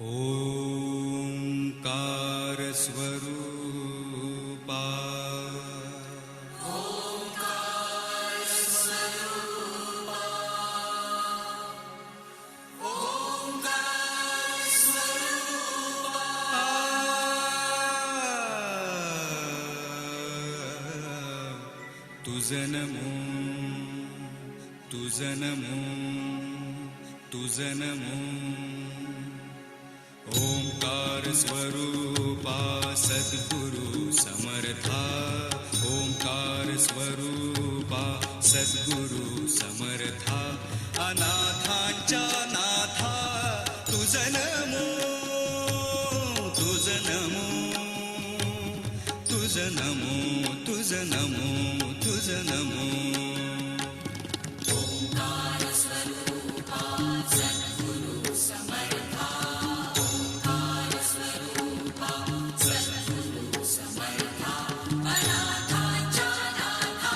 ओंकार स्वरूपा तुझं नमो तुझं नमो तुझं नमो ओंकार स्वरूपा सद्गुरु समर्था ओंकार स्वरूपा सद्गुरु समर्था अनाथांच्या नाथा तुझं नमो तुझं नमो तुझं नमो तुझं नमो तुझं नमो ओंकार स्वरूपा सद्गुरु समर्था ओंकार स्वरूपा सद्गुरु समर्था अनाथांच्या नाथा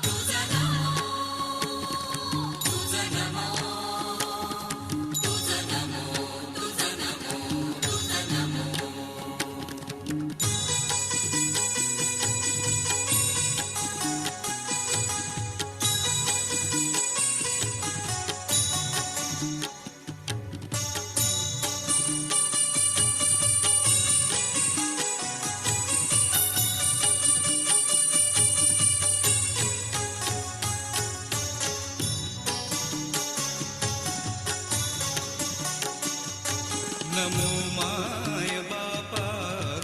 तुझं नमो तुझं नमो तुझं नमो तुझं नमो तुझं नमो नमो माय बापा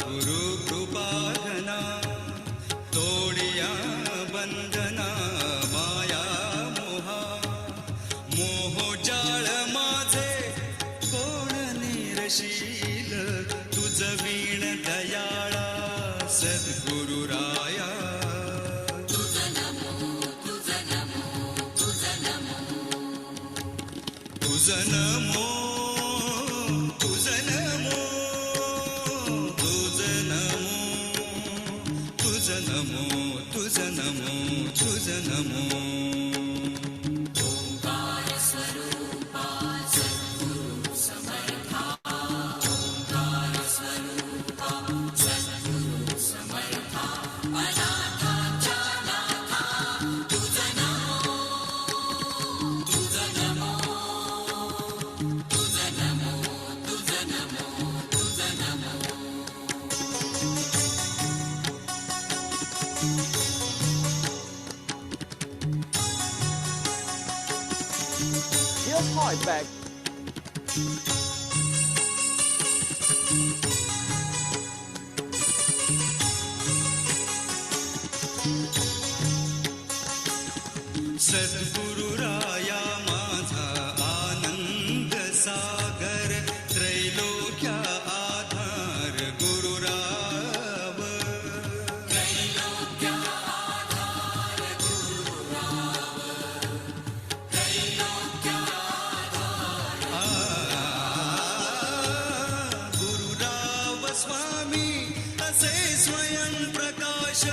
गुरु कृपाधना तोडिया बंधना माया मोहा मोह जाळ माझे कोण निरशील तुझ वीण दयाळा सद्गुरु राया तुझं नमो तुझं नमो तुझं नमो तुझं नमो तुझं नमो तुझं नमो तुझं नमो तुझं नमो तुझं नमो ओंकार स्वरूपा सद्गुरु समर्था ओंकार स्वरूपा सद्गुरु समर्था अनाथांच्या नाथा तुझं नमो तुझं नमो तुझं नमो तुझं नमो तुझं नमो Here's hard back. सद्गुरु राया माझा आनंद सागर त्रैलोक्या आधार गुरुराव त्रैलोक्या आधार गुरुराव त्रैलोक्या गुरुराव स्वामी असे स्वयं प्रकाश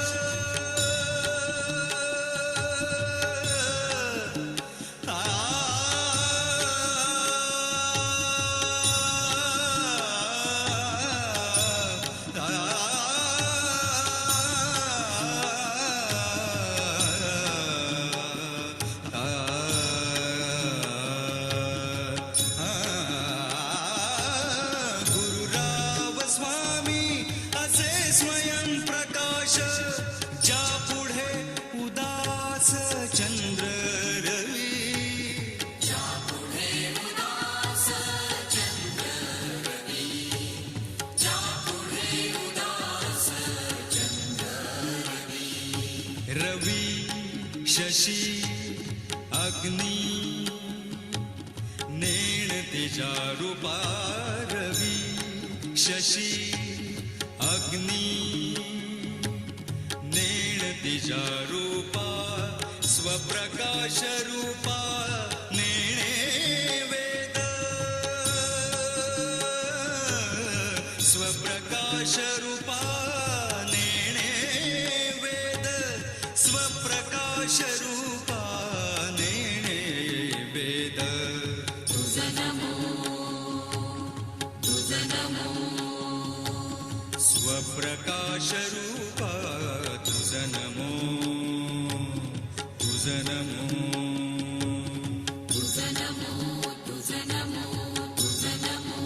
गुरुराव स्वामी असे स्वयं प्रकाश ज्या पुढे उदास चंद्र रवी ज्या पुढे उदास चंद्र रवी ज्या पुढे उदास चंद्र रवी शशी अग्नी नेण तेजा रूपा रवी शशी अग्नी नेण तेजा रूपा स्वप्रकाश रूपा नेणे वेद स्वप्रकाश रूपा नेणे वेद स्वप्रकाश रूपा नेणे वेद तुझं नमो स्वप्रकाशरूपा तुझ नमो तुझ नमो तुझ नमो तुझ नमो तुझ नमो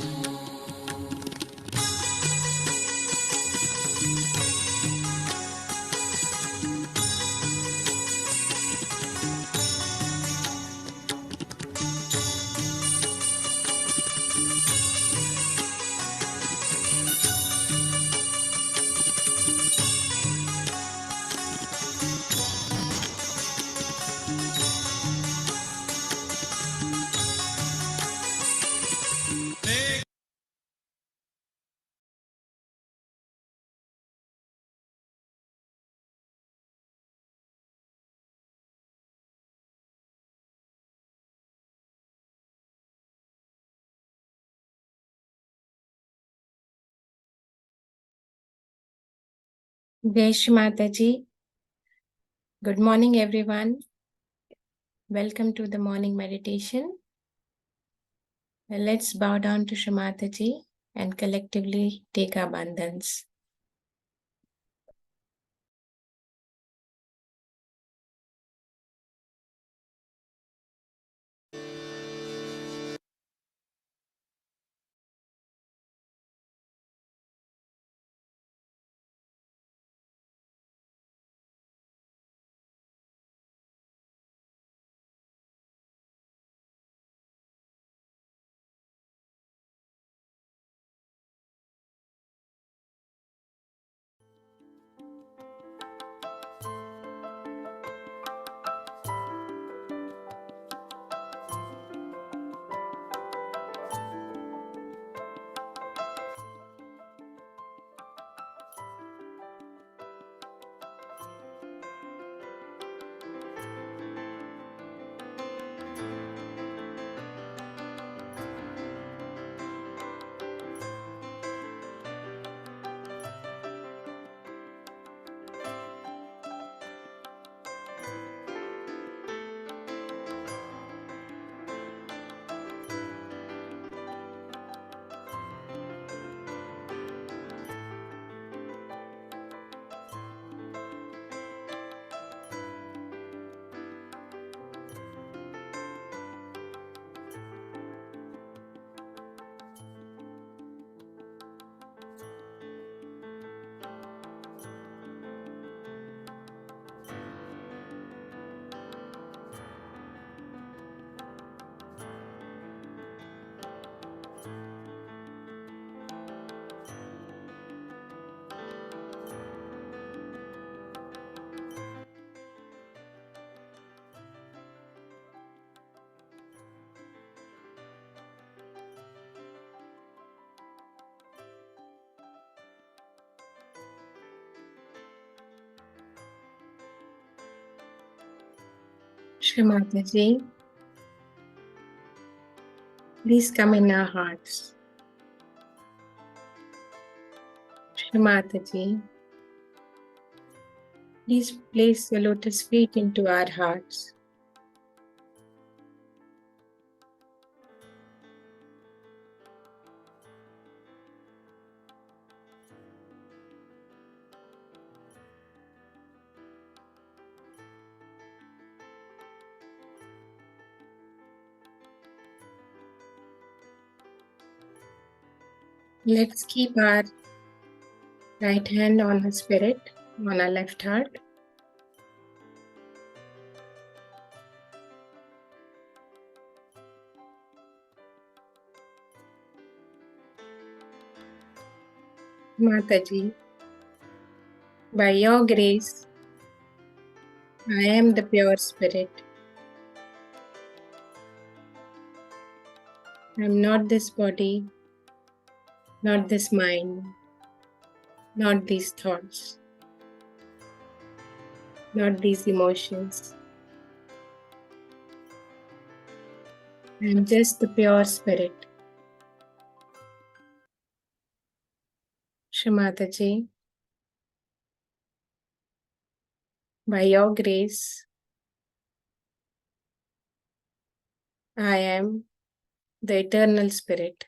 हे Jai Shri Mataji. Good morning, everyone. Welcome to the morning meditation. Let's bow down to Shri Mataji and collectively take our bandhans. Shri Mataji, please come in our hearts. Shri Mataji, please place your lotus feet into our hearts. Let's keep our right hand on the spirit, on our left heart. Mataji, by your grace, I am the pure spirit. I am not this body, not this mind, not these thoughts, not these emotions. I am just the pure spirit. Shri Mataji, by your grace, I am the eternal spirit.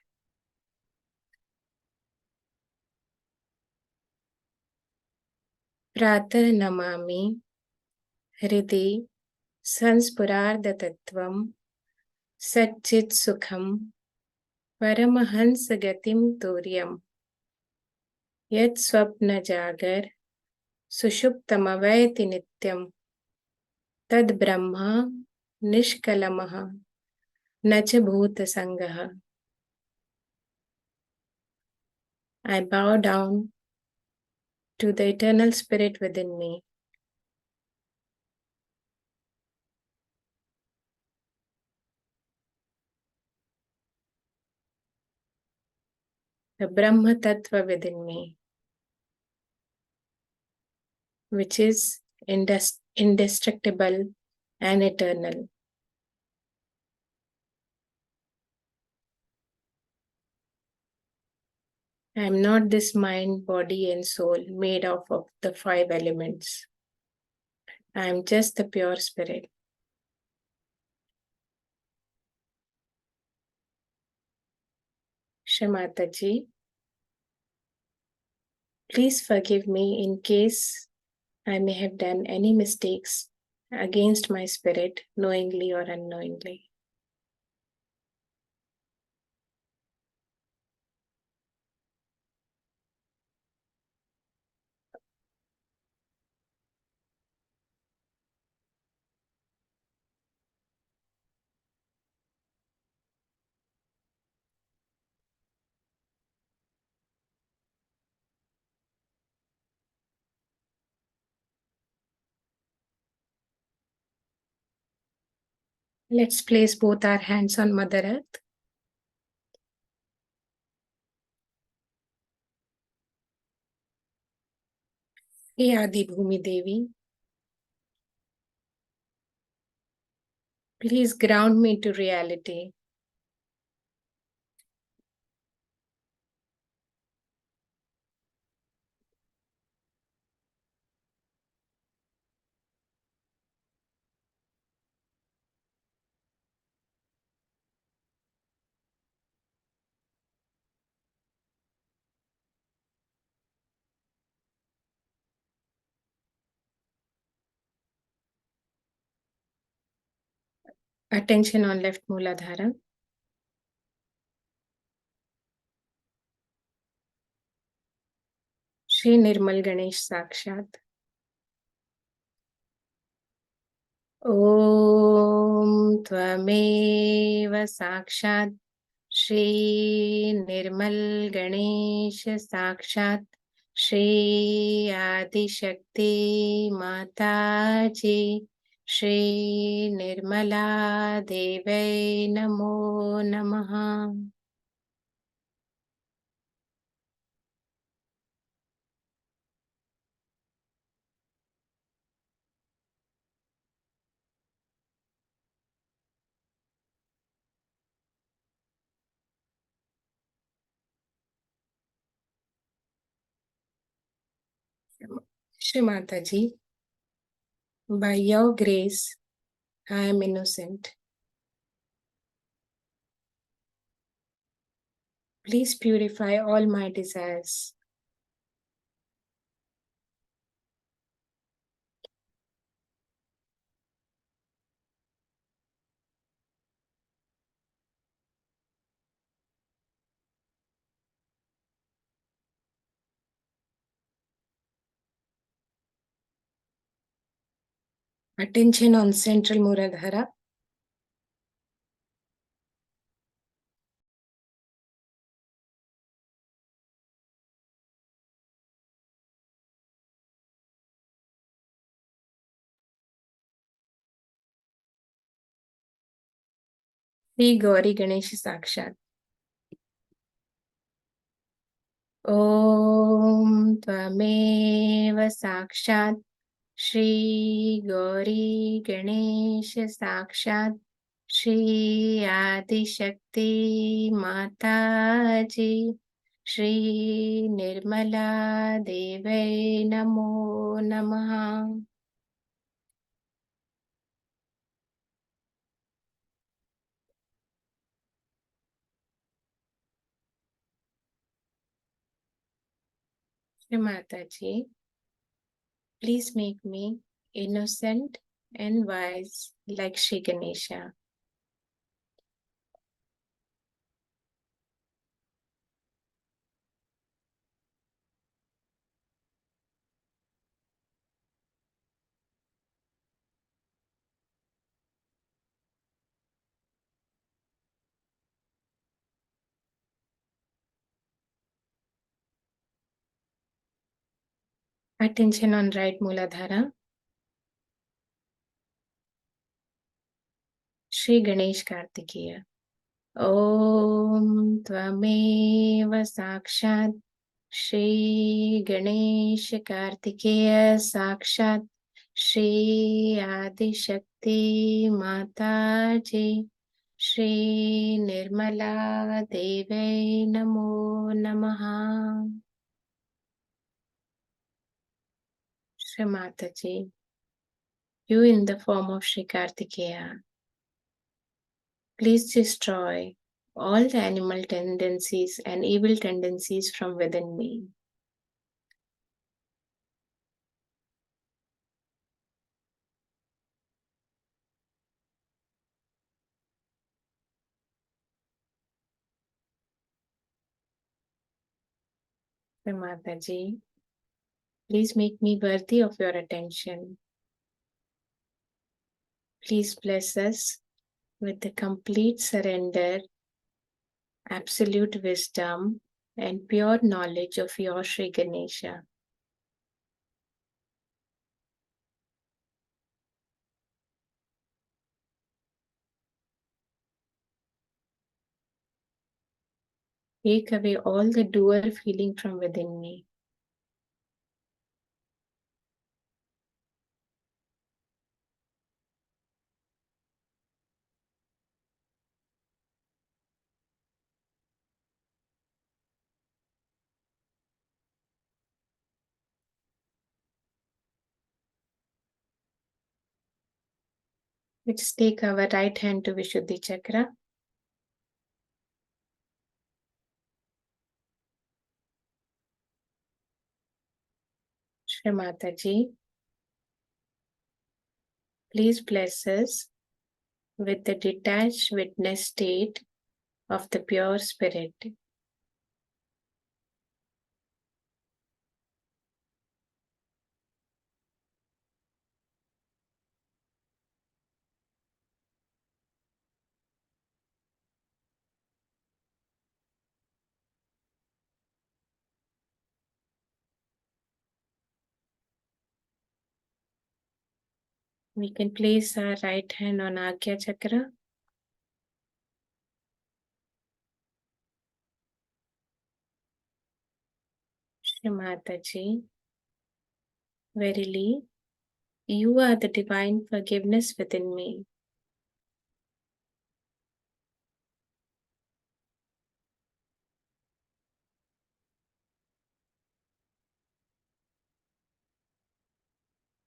प्रातः नमामि हृदि संस्फुरार्धतत्त्वं सच्चित्सुखं परमहंसगतिं तुर्यं यत् स्वप्नजागर सुषुप्तमवैति नित्यं तद् ब्रह्म निष्कलमः न च भूतसङ्गः. I bow down to the eternal spirit within me. The Brahma Tattva within me, which is indestructible and eternal. I am not this mind, body, and soul made up of the five elements. I am just the pure spirit. Shamataji, please forgive me in case I may have done any mistakes against my spirit, knowingly or unknowingly. Let's place both our hands on Mother Earth. Hey Adi Bhumi Devi, please ground me to reality. Attention on left Mooladhara. Shri Nirmal Ganesh Sakshat. Om Tvameva Sakshat Shri Nirmal Ganesh Sakshat Shri Adi Shakti Mataji Shri Nirmala Devai Namo Namaha. Shri Mataji, by your grace, I am innocent. Please purify all my desires. Attention on central Mooladhara. Shri Gauri Ganesh Sakshat. Om Tvameva Sakshat Shri Gauri Ganesh Sakshat Shri Adi Shakti Mataji Shri Nirmala Devai Namo Namaha. Shri Mataji, Please make me innocent and wise like Shri Ganesha. Attention on right Mooladhara. Shri Ganesh Kartikeya. Om Tvameva Sakshat Shri Ganesh Kartikeya Sakshat Shri Adi Shakti Mataji Shri Nirmala Deve Namo Namaha. Shri Mataji, you in the form of Shri Kartikeya, please destroy all the animal tendencies and evil tendencies from within me. Shri Mataji, please make me worthy of your attention. Please bless us with the complete surrender, absolute wisdom, and pure knowledge of your Sri Ganesha. Take away all the doer feeling from within me. Let's take our right hand to Vishuddhi Chakra. Shri Mataji, please bless us with the detached witness state of the pure spirit. We can place our right hand on Agya Chakra. Shri Mataji, verily, you are the divine forgiveness within me.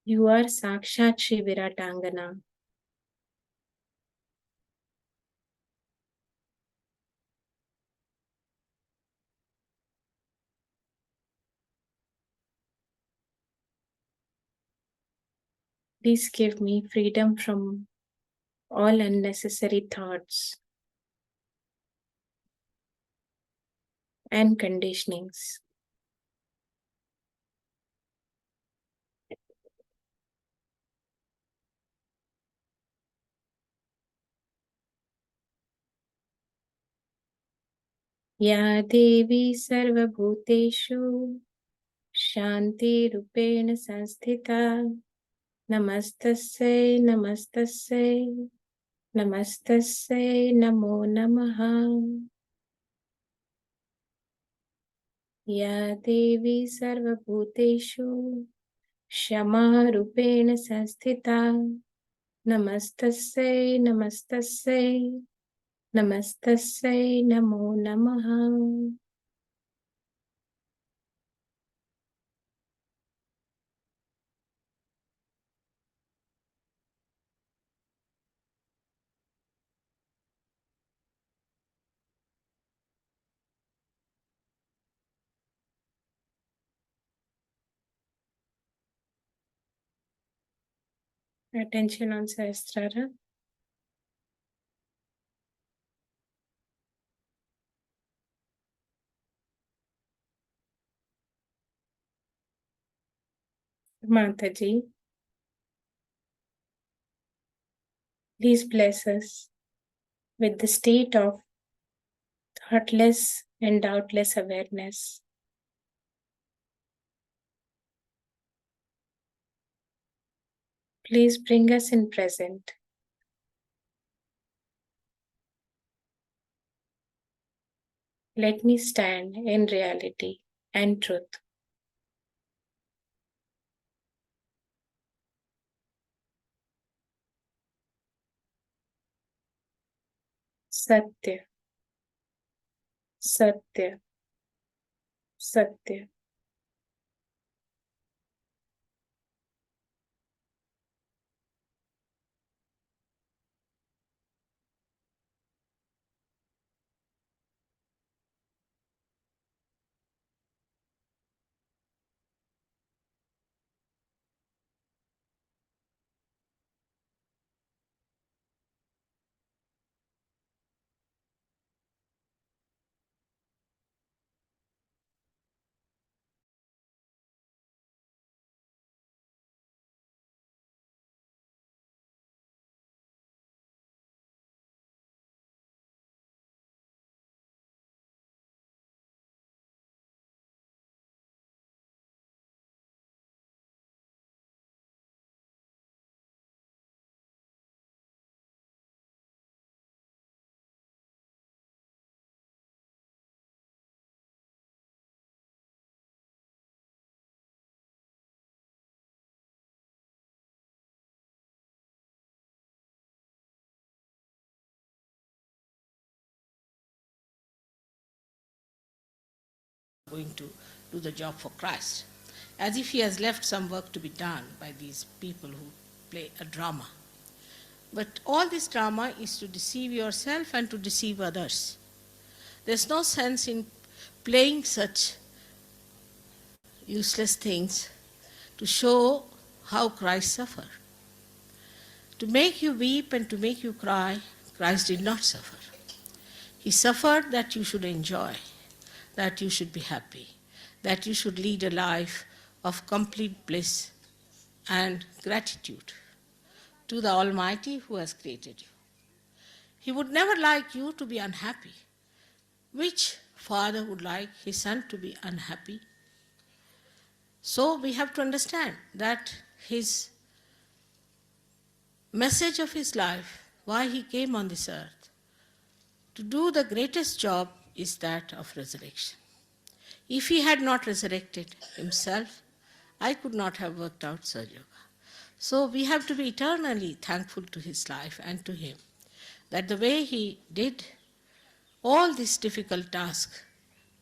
You are Sakshat Shri Viratangana. Please give me freedom from all unnecessary thoughts and conditionings. Ya Devi Sarvabhuteshu Shanti Rupena Sanstita Namastasya Namastasya Namastasya Namo Namaha. Ya Devi Sarvabhuteshu Shama Rupena Sanstita Namastasya Namastasya Namastasya Namo Namaha. Attention on Sahasrara. Mataji, please bless us with the state of thoughtless and doubtless awareness. Please bring us in present. Let me stand in reality and truth. Satya, Satya, Satya. Going to do the job for Christ, as if he has left some work to be done by these people who play a drama. But all this drama is to deceive yourself and to deceive others. There's no sense in playing such useless things to show how Christ suffered. To make you weep and to make you cry, Christ did not suffer. He suffered that you should enjoy, that you should be happy, that you should lead a life of complete bliss and gratitude to the Almighty who has created you. He would never like you to be unhappy. Which father would like his son to be unhappy? So we have to understand that his message of his life, why he came on this earth, to do the greatest job is that of resurrection. If he had not resurrected himself, I could not have worked out Sahaja Yoga. So we have to be eternally thankful to his life and to him, that the way he did all these difficult tasks,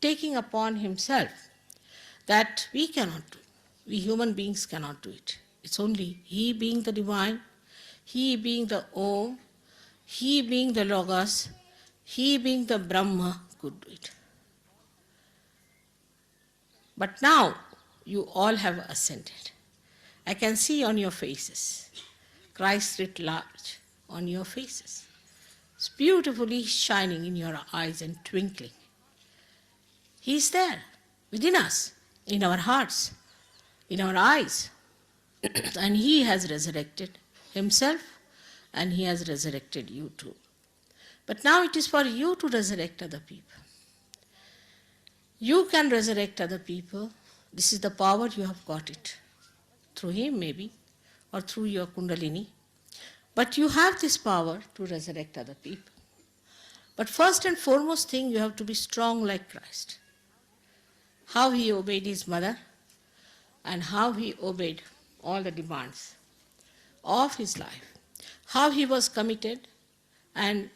taking upon himself, that we cannot do. We human beings cannot do it. It's only he being the divine, he being the Om, he being the Logos, he being the Brahma could do it. But now you all have ascended. I can see on your faces, Christ writ large on your faces. It's beautifully shining in your eyes and twinkling. He is there within us, in our hearts, in our eyes. And he has resurrected himself and he has resurrected you too. But now it is for you to resurrect other people. You can resurrect other people. This is the power, you have got it. Through him maybe, or through your Kundalini. But you have this power to resurrect other people. But first and foremost thing, you have to be strong like Christ. How he obeyed his mother and how he obeyed all the demands of his life. How he was committed and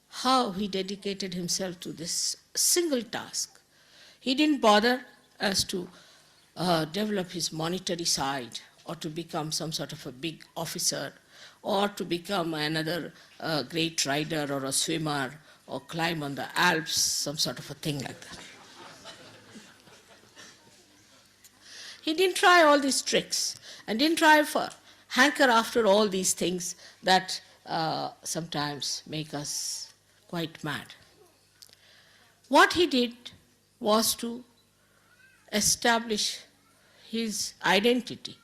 how he dedicated himself to this single task. He didn't bother as to develop his monetary side or to become some sort of a big officer or to become another great rider or a swimmer or climb on the Alps, some sort of a thing like that. He didn't try all these tricks and didn't try for hanker after all these things that sometimes make us quite mad. What he did was to establish his identity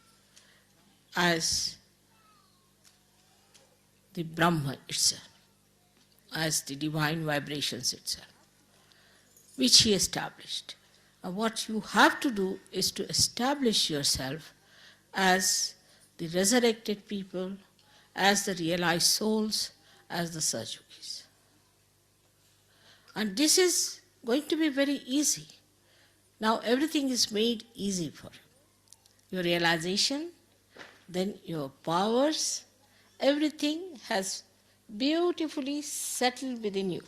as the Brahma itself, as the divine vibrations itself, which he established. And what you have to do is to establish yourself as the resurrected people, as the realized souls, as the Satyugis. And this is going to be very easy. Now everything is made easy for you. Your realization, then your powers, everything has beautifully settled within you.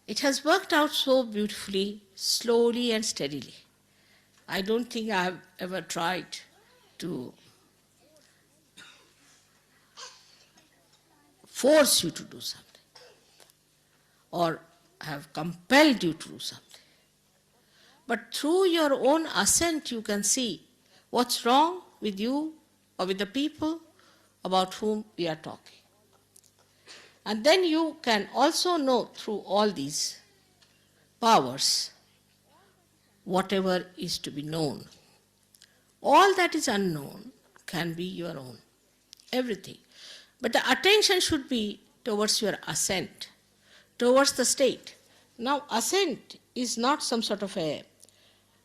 It has worked out so beautifully, slowly and steadily. I don't think I have ever tried to force you to do something or have compelled you to do something. But through your own assent, you can see what's wrong with you or with the people about whom we are talking. And then you can also know through all these powers whatever is to be known. All that is unknown can be your own, everything. But the attention should be towards your ascent, towards the state. Now, ascent is not some sort of a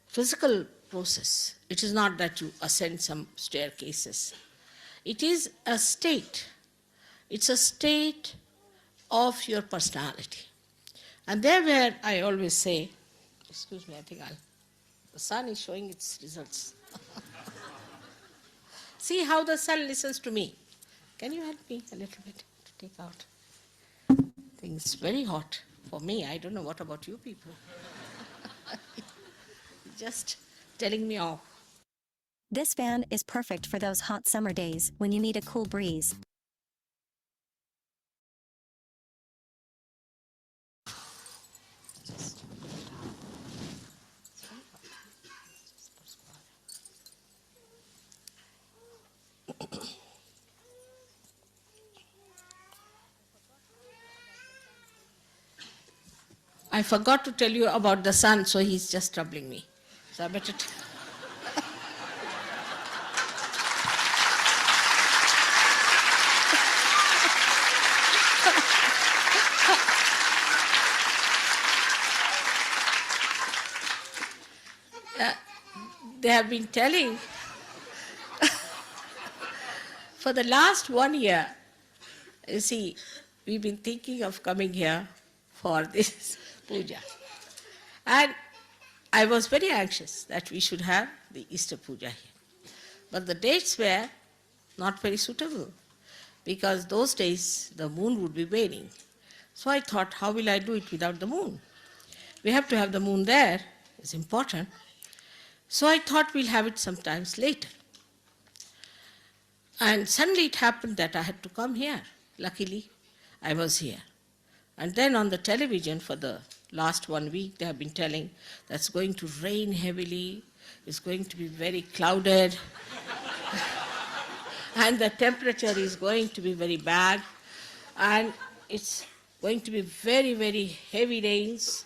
physical process. It is not that you ascend some staircases. It is a state. It's a state of your personality. And there where I always say, excuse me, I think the sun is showing its results. See how the sun listens to me. Can you help me a little bit to take out? I think it's very hot for me. I don't know what about you people. Just telling me off. This fan is perfect for those hot summer days when you need a cool breeze. I forgot to tell you about the sun, so he's just troubling me. So I better they have been telling for the last 1 year, you see, we've been thinking of coming here for this puja. And I was very anxious that we should have the Easter puja here. But the dates were not very suitable because those days the moon would be waning. So I thought, how will I do it without the moon? We have to have the moon there, it's important. So I thought we'll have it sometimes later. And suddenly it happened that I had to come here. Luckily, I was here. And then on the television for the last 1 week, they have been telling that it's going to rain heavily, it's going to be very clouded, and the temperature is going to be very bad, and it's going to be very, very heavy rains.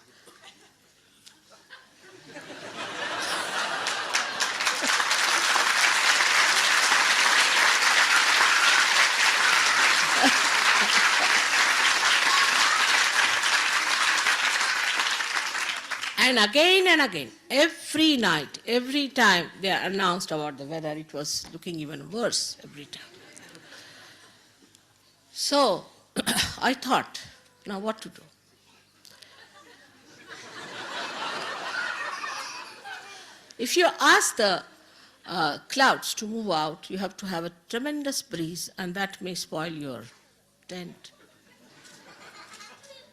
And again, every night, every time they announced about the weather, it was looking even worse every time. So I thought, now what to do? If you ask the clouds to move out, you have to have a tremendous breeze, and that may spoil your tent.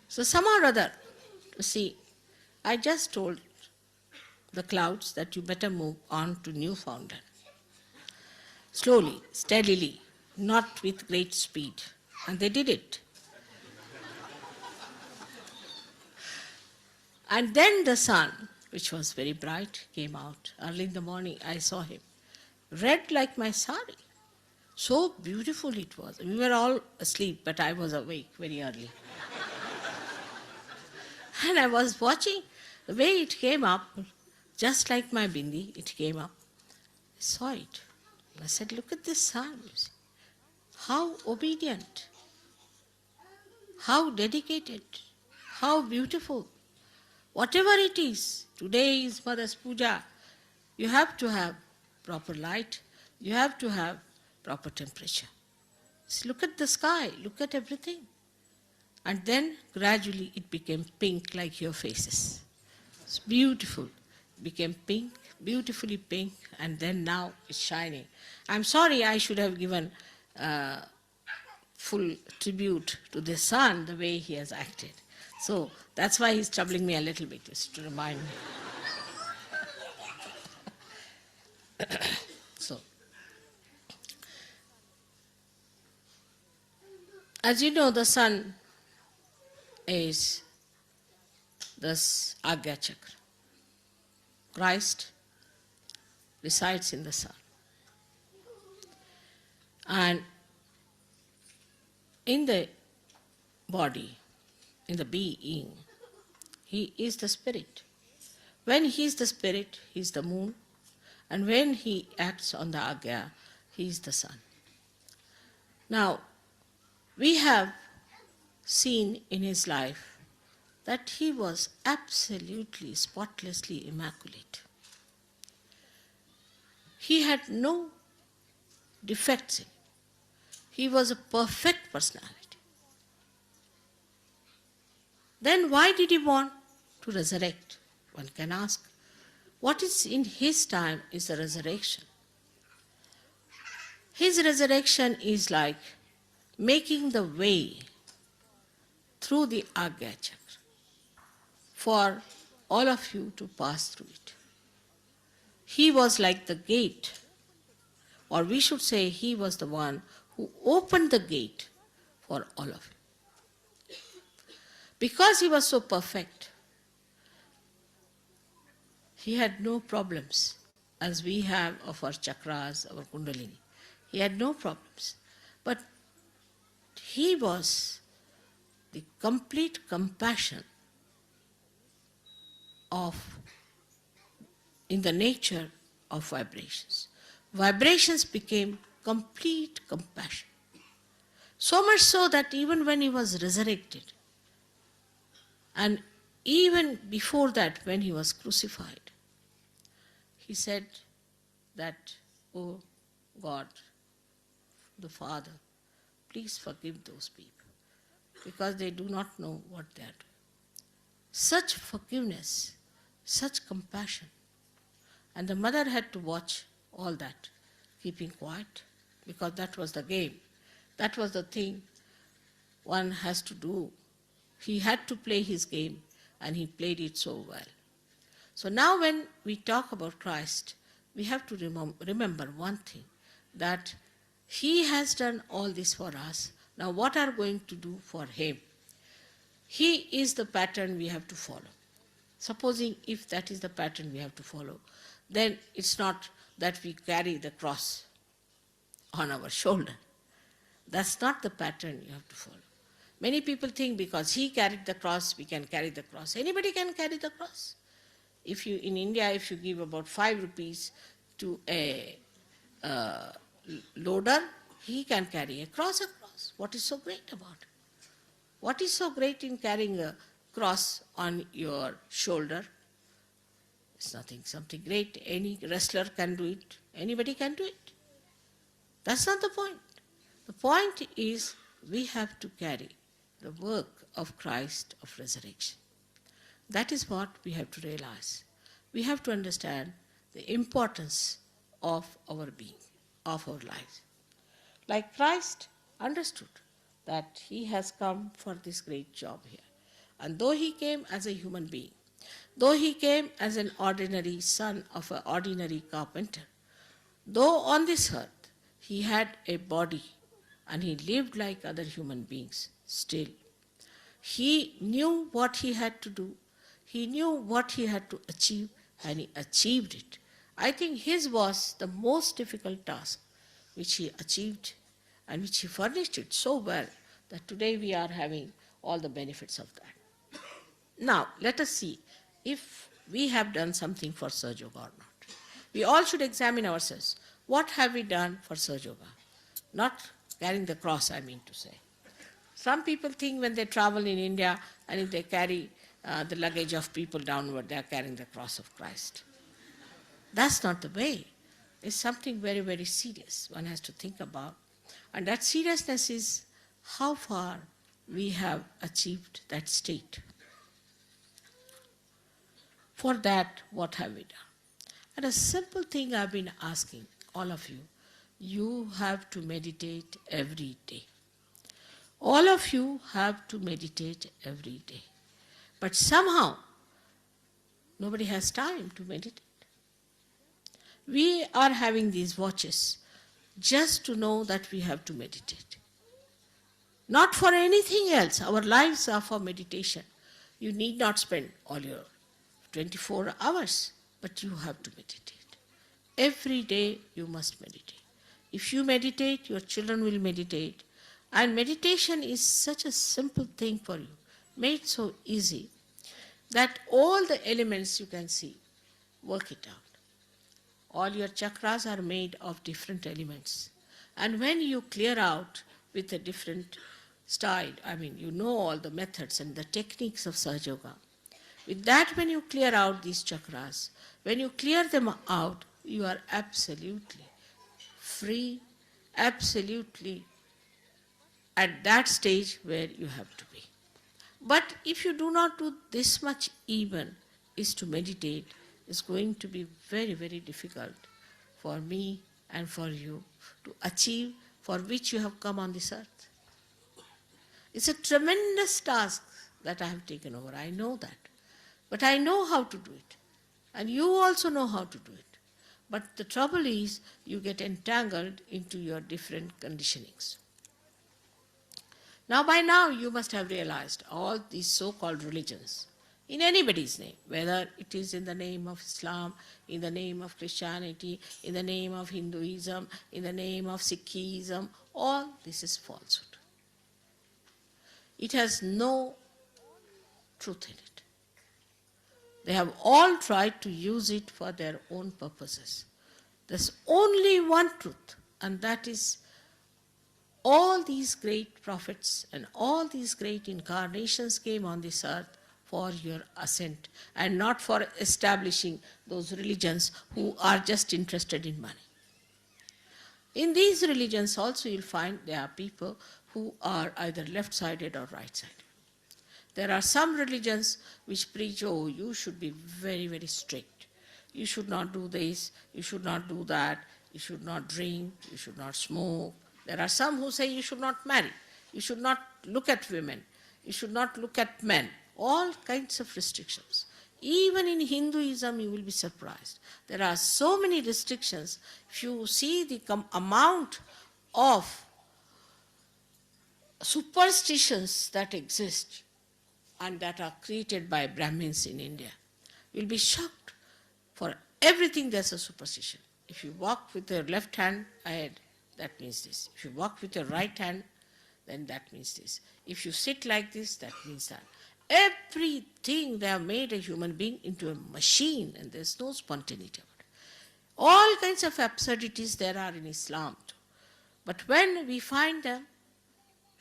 So somehow or other, see, I just told the clouds that you better move on to Newfoundland. Slowly, steadily, not with great speed. And they did it. And then the sun, which was very bright, came out. Early in the morning, I saw him. Red like my sari. So beautiful it was. We were all asleep, but I was awake very early. And I was watching the way it came up, just like my bindi, it came up. I saw it. I said, look at this sun. You see. How obedient, how dedicated, how beautiful. Whatever it is, today is Mother's Puja, you have to have proper light, you have to have proper temperature. So look at the sky, look at everything. And then gradually it became pink like your faces. It's beautiful. It became pink, beautifully pink, and then now it's shining. I'm sorry I should have given full tribute to the sun the way he has acted. So that's why he's troubling me a little bit, just to remind me. So, as you know, the sun is this Agya Chakra. Christ resides in the sun. And in the body, in the being, he is the spirit. When he is the spirit, he is the moon. And when he acts on the Agya, he is the sun. Now, we have seen in his life that he was absolutely, spotlessly immaculate. He had no defects in him. He was a perfect personality. Then why did he want to resurrect? One can ask. What is in his time is the resurrection. His resurrection is like making the way through the Agya Chakra for all of you to pass through it. He was like the gate, or we should say he was the one who opened the gate for all of you. Because he was so perfect, he had no problems as we have of our chakras, our kundalini. He had no problems. But he was the complete compassion of, in the nature of vibrations. Vibrations became complete compassion. So much so that even when he was resurrected, and even before that when he was crucified, he said that, oh God, the Father, please forgive those people, because they do not know what they are doing. Such forgiveness, such compassion. And the mother had to watch all that, keeping quiet, because that was the game. That was the thing one has to do. He had to play his game, and he played it so well. So now when we talk about Christ, we have to remember one thing, that he has done all this for us. Now what are we going to do for him? He is the pattern we have to follow. Supposing if that is the pattern we have to follow, then it's not that we carry the cross on our shoulder. That's not the pattern you have to follow. Many people think because he carried the cross, we can carry the cross. Anybody can carry the cross. If you, in India, if you give about 5 rupees to a loader, he can carry a cross across. What is so great about it? What is so great in carrying a cross on your shoulder? It's nothing, something great. Any wrestler can do it. Anybody can do it. That's not the point. The point is we have to carry the work of Christ of resurrection. That is what we have to realize. We have to understand the importance of our being, of our lives. Like Christ understood that he has come for this great job here. And though he came as a human being, though he came as an ordinary son of an ordinary carpenter, though on this earth he had a body and he lived like other human beings, still he knew what he had to do. He knew what he had to achieve, and he achieved it. I think his was the most difficult task which he achieved and which he furnished it so well that today we are having all the benefits of that. Now, let us see if we have done something for Sahaja Yoga or not. We all should examine ourselves. What have we done for Sahaja Yoga? Not carrying the cross, I mean to say. Some people think when they travel in India and if they carry the luggage of people downward, they are carrying the cross of Christ. That's not the way. It's something very, very serious one has to think about. And that seriousness is how far we have achieved that state. For that, what have we done? And a simple thing I've been asking all of you, you have to meditate every day. All of you have to meditate every day. But somehow, nobody has time to meditate. We are having these watches just to know that we have to meditate. Not for anything else. Our lives are for meditation. You need not spend all your 24 hours, but you have to meditate. Every day you must meditate. If you meditate, your children will meditate. And meditation is such a simple thing for you, made so easy, that all the elements you can see, work it out. All your chakras are made of different elements. And when you clear out with a different style, you know all the methods and the techniques of Sahaja Yoga. With that, when you clear out these chakras, when you clear them out, you are absolutely free, absolutely at that stage where you have to be. But if you do not do this much even, is to meditate, is going to be very, very difficult for me and for you to achieve for which you have come on this earth. It's a tremendous task that I have taken over. I know that. But I know how to do it. And you also know how to do it. But the trouble is, you get entangled into your different conditionings. Now, by now, you must have realized all these so-called religions, in anybody's name, whether it is in the name of Islam, in the name of Christianity, in the name of Hinduism, in the name of Sikhism, all this is falsehood. It has no truth in it. They have all tried to use it for their own purposes. There's only one truth, and that is all these great prophets and all these great incarnations came on this earth for your ascent and not for establishing those religions who are just interested in money. In these religions also you'll find there are people who are either left-sided or right-sided. There are some religions which preach, oh, you should be very, very strict. You should not do this, you should not do that, you should not drink, you should not smoke. There are some who say you should not marry, you should not look at women, you should not look at men. All kinds of restrictions. Even in Hinduism, you will be surprised. There are so many restrictions. If you see the amount of superstitions that exist and that are created by Brahmins in India, you'll be shocked. For everything there's a superstition. If you walk with your left hand ahead, that means this. If you walk with your right hand, then that means this. If you sit like this, that means that. Everything, they have made a human being into a machine, and there's no spontaneity about it. All kinds of absurdities there are in Islam too. But when we find them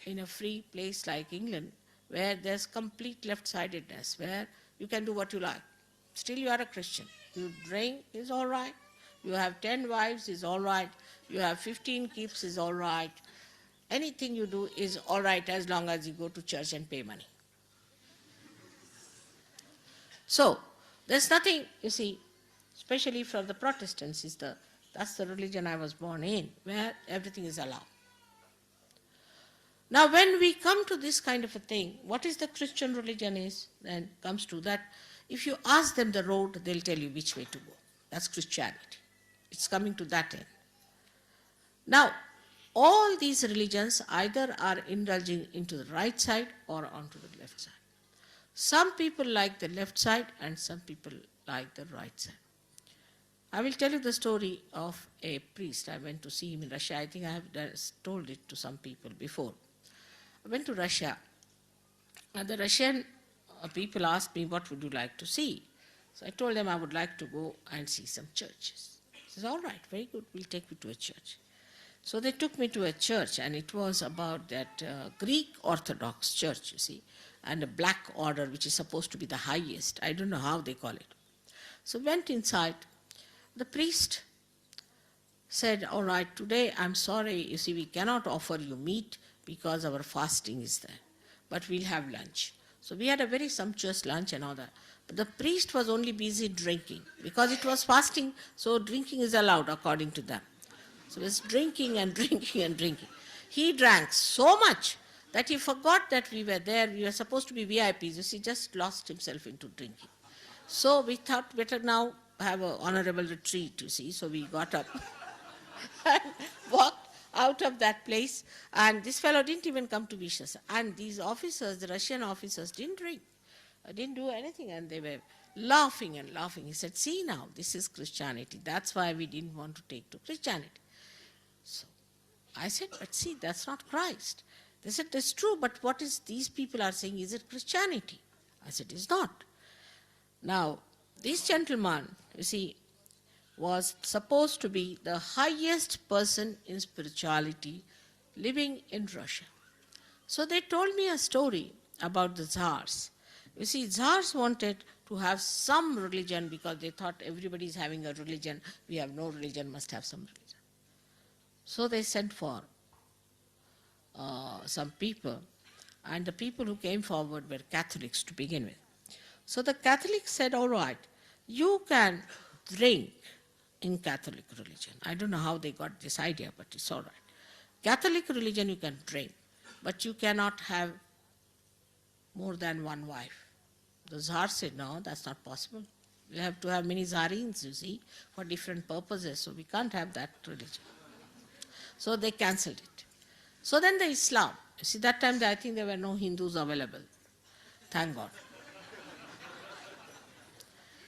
in a free place like England, where there's complete left-sidedness, where you can do what you like, still you are a Christian. You drink is all right. You have 10 wives is all right. You have 15 keeps is all right. Anything you do is all right as long as you go to church and pay money. So, there's nothing, you see, especially for the Protestants, that's the religion I was born in, where everything is allowed. Now, when we come to this kind of a thing, what is the Christian religion is, then comes to that. If you ask them the road, they'll tell you which way to go. That's Christianity. It's coming to that end. Now, all these religions either are indulging into the right side or onto the left side. Some people like the left side and some people like the right side. I will tell you the story of a priest. I went to see him in Russia. I think I have told it to some people before. I went to Russia, and the Russian people asked me, what would you like to see? So I told them I would like to go and see some churches. He says, all right, very good, we'll take you to a church. So they took me to a church, and it was about that Greek Orthodox church, you see, and a black order, which is supposed to be the highest. I don't know how they call it. So went inside. The priest said, all right, today I'm sorry, you see, we cannot offer you meat because our fasting is there, but we'll have lunch. So we had a very sumptuous lunch and all that. But the priest was only busy drinking because it was fasting, so drinking is allowed according to them. So he was drinking and drinking and drinking. He drank so much that he forgot that we were there. We were supposed to be VIPs. You see, just lost himself into drinking. So we thought better now have an honorable retreat, you see. So we got up and walked out of that place. And this fellow didn't even come to wish us. And these officers, the Russian officers, didn't drink, didn't do anything. And they were laughing and laughing. He said, see now, this is Christianity. That's why we didn't want to take to Christianity. So I said, but see, that's not Christ. They said, that's true, but what is these people are saying, is it Christianity? I said, it's not. Now, this gentleman, you see, was supposed to be the highest person in spirituality living in Russia. So they told me a story about the Tsars. You see, Tsars wanted to have some religion because they thought everybody is having a religion. We have no religion, must have some religion. So they sent for some people, and the people who came forward were Catholics to begin with. So the Catholics said, all right, you can drink in Catholic religion. I don't know how they got this idea, but it's all right. Catholic religion you can drink, but you cannot have more than one wife. The Tsar said, no, that's not possible. We have to have many Tsarins, you see, for different purposes, so we can't have that religion. So they cancelled it. So then the Islam, you see, that time I think there were no Hindus available. Thank God.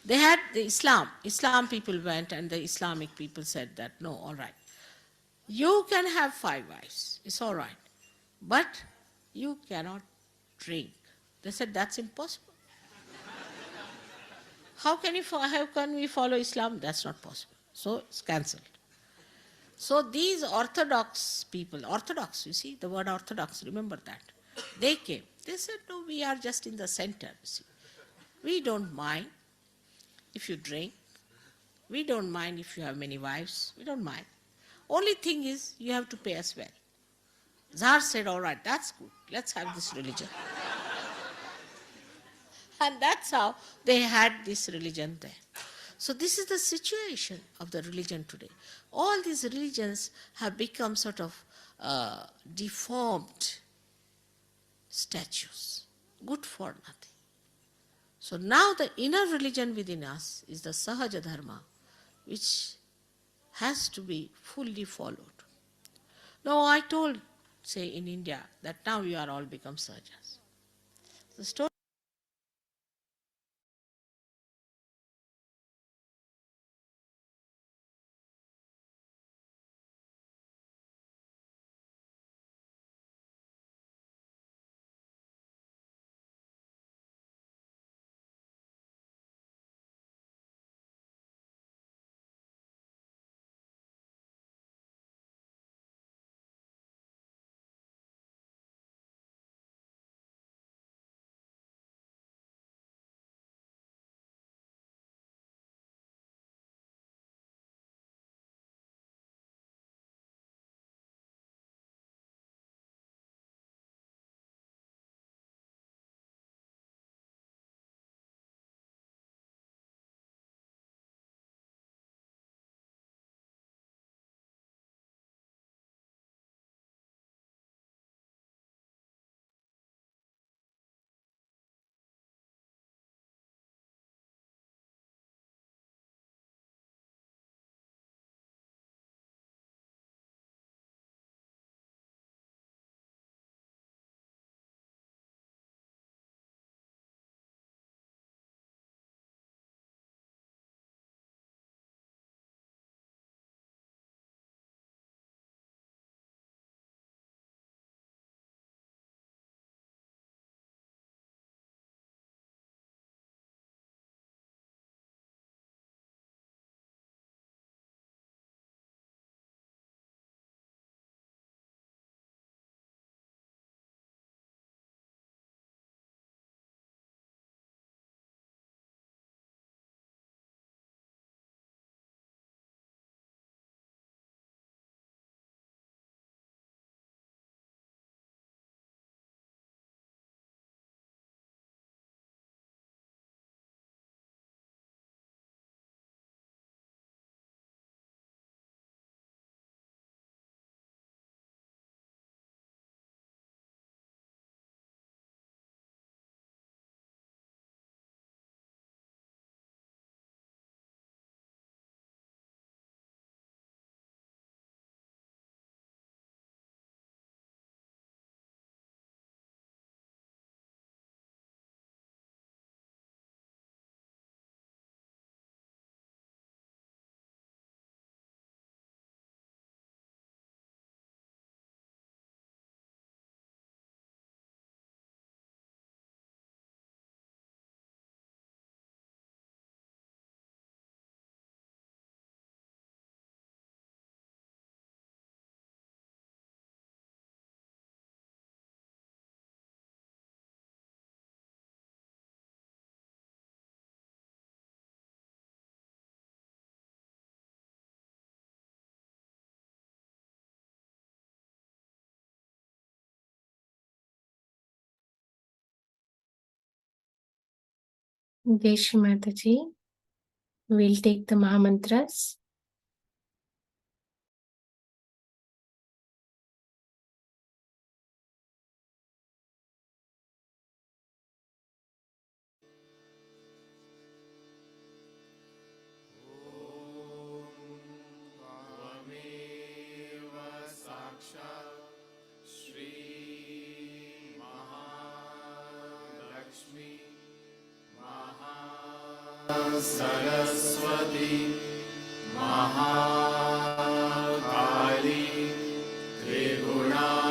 They had the Islam. Islam people went, and the Islamic people said that, no, all right. You can have 5 wives, it's all right. But you cannot drink. They said, that's impossible. How can we follow Islam? That's not possible. So it's cancelled. So these Orthodox people, Orthodox, you see, the word Orthodox, remember that. They came. They said, no, we are just in the center, you see. We don't mind if you drink. We don't mind if you have many wives. We don't mind. Only thing is, you have to pay us well. Tsar said, all right, that's good. Let's have this religion. And that's how they had this religion there. So this is the situation of the religion today. All these religions have become sort of deformed statues, good for nothing. So now the inner religion within us is the Sahaja Dharma, which has to be fully followed. Now I told, say in India, that now you are all become Sahajas. The story Jai Shri Mataji. We'll take the Mahamantras. Saraswati Mahakali त्रिगुणात्मिका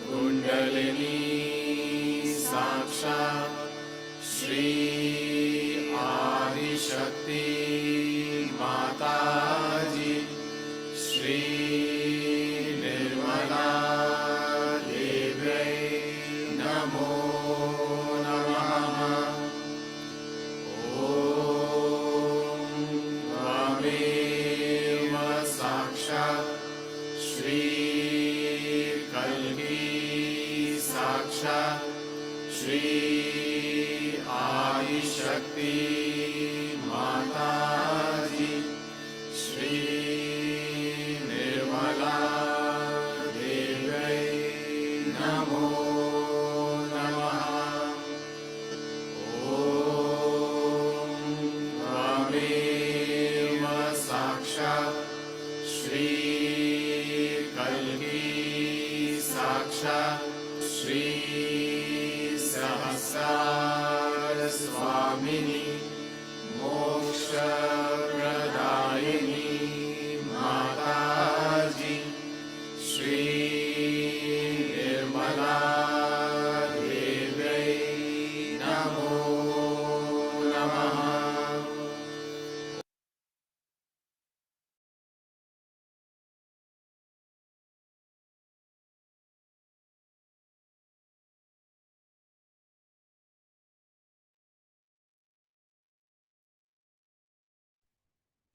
kundalini साक्षात् श्री आदिशक्ति माताजी श्री निर्मला देव्यै नमो नमः। त्वमेव साक्षात् श्री कल्की साक्षात् श्री आदिशक्ति माताजी श्री निर्मला देव्यै नमो नमः। त्वमेव साक्षात् श्री कल्की साक्षात् श्री सहस्रार स्वामिनी मोक्षप्रदायिनी माताजी श्री निर्मला देव्यै नमो नमः।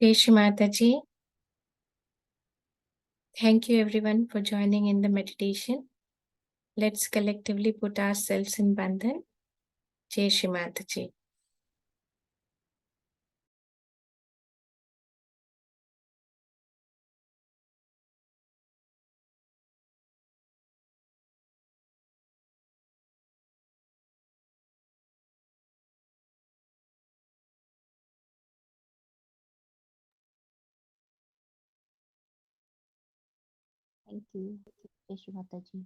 Jai Shri Mataji. Thank you everyone for joining in the meditation. Let's collectively put ourselves in Bandhan. Jai Shri Mataji. Thank you. Jai Shri Mataji.